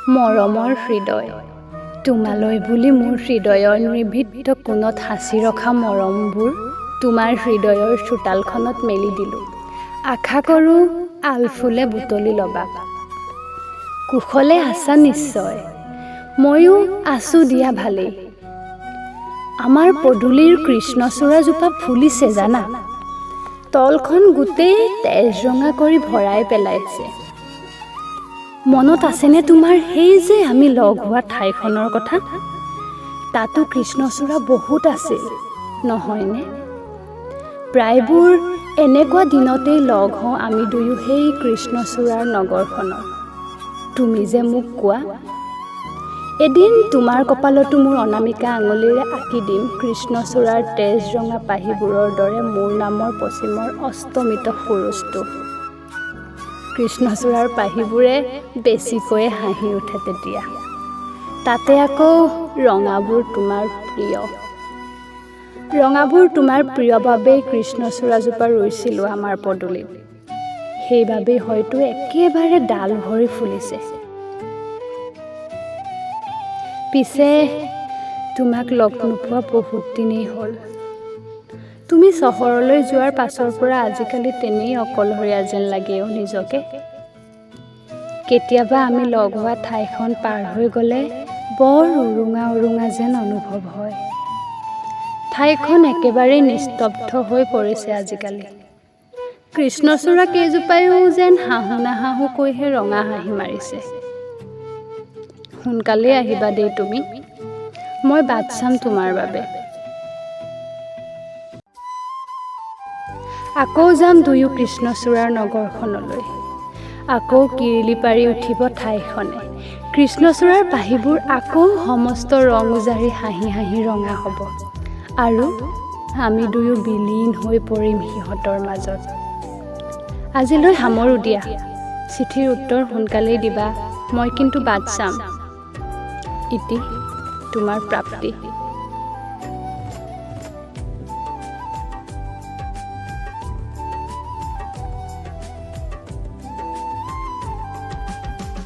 মৰমৰ হৃদয়, তোমালৈ বুলি মোৰ হৃদয়ৰ নিৰ্ভীত কোণত সাঁচি ৰখা মৰমবোৰ তোমাৰ হৃদয়ৰ চোতালখনত মেলি দিলোঁ। আশা কৰোঁ আলফুলে বুটলি ল'বা। কুশলে আছা নিশ্চয়, ময়ো আছোঁ দিয়া ভালেই। আমাৰ পদূলিৰ কৃষ্ণচূড়াজোপা ফুলিছে জানা, তলখন গোটেই তেজ ৰঙা কৰি ভৰাই পেলাইছে। মনত আছেনে তোমাৰ সেই যে আমি লগ হোৱা ঠাইখনৰ কথা? তাতো কৃষ্ণচূড়া বহুত আছিল নহয়নে? প্ৰায়বোৰ এনেকুৱা দিনতেই লগ হওঁ আমি দুয়ো সেই কৃষ্ণচূড়াৰ নগৰখনত। তুমি যে মোক কোৱা, এদিন তোমাৰ কপালতো মোৰ অনামিকা আঙুলিৰে আঁকি দিম কৃষ্ণচূড়াৰ তেজ ৰঙা পাহিবোৰৰ দৰে মোৰ নামৰ পশ্চিমৰ অস্তমিত সুৰুজটো। কৃষ্ণচূড়াৰ পাহিবোৰে বেছিকৈয়ে হাঁহি উঠে তেতিয়া। তাতে আকৌ ৰঙাবোৰ তোমাৰ প্ৰিয়। ৰঙাবোৰ তোমাৰ প্ৰিয় বাবেই কৃষ্ণচূড়াজোপা ৰুইছিলোঁ আমাৰ পদূলিত। সেইবাবেই হয়তো একেবাৰে ডাল ভৰি ফুলিছে। পিছে তোমাক লগ নোপোৱা বহুত দিনেই হ'ল। তুমি চহৰলৈ যোৱাৰ পাছৰ পৰা আজিকালি তেনেই অকলশৰীয়া যেন লাগেও নিজকে। কেতিয়াবা আমি লগ হোৱা ঠাইখন পাৰ হৈ গ'লে বৰ উৰুঙা উৰুঙা যেন অনুভৱ হয়। ঠাইখন একেবাৰেই নিস্তব্ধ হৈ পৰিছে আজিকালি। কৃষ্ণচূড়া কেইজোপায়ো যেন হাঁহো নাহাঁহো কৈহে ৰঙা হাঁহি মাৰিছে। সোনকালেই আহিবা দেই তুমি, মই বাট চাম তোমাৰ বাবে। আকৌ যাম দুয়ো কৃষ্ণচূড়াৰ নগৰখনলৈ। আকৌ কিৰিলি পাৰি উঠিব ঠাইখনে। কৃষ্ণচূড়াৰ পাহিবোৰ আকৌ সমস্ত ৰং উজাৰি হাঁহি হাঁহি ৰঙা হ'ব। আৰু আমি দুয়ো বিলীন হৈ পৰিম সিহঁতৰ মাজত। আজিলৈ সামৰো দিয়া। চিঠিৰ উত্তৰ সোনকালেই দিবা, মই কিন্তু বাট চাম। ইতি তোমাৰ প্ৰাপ্তি।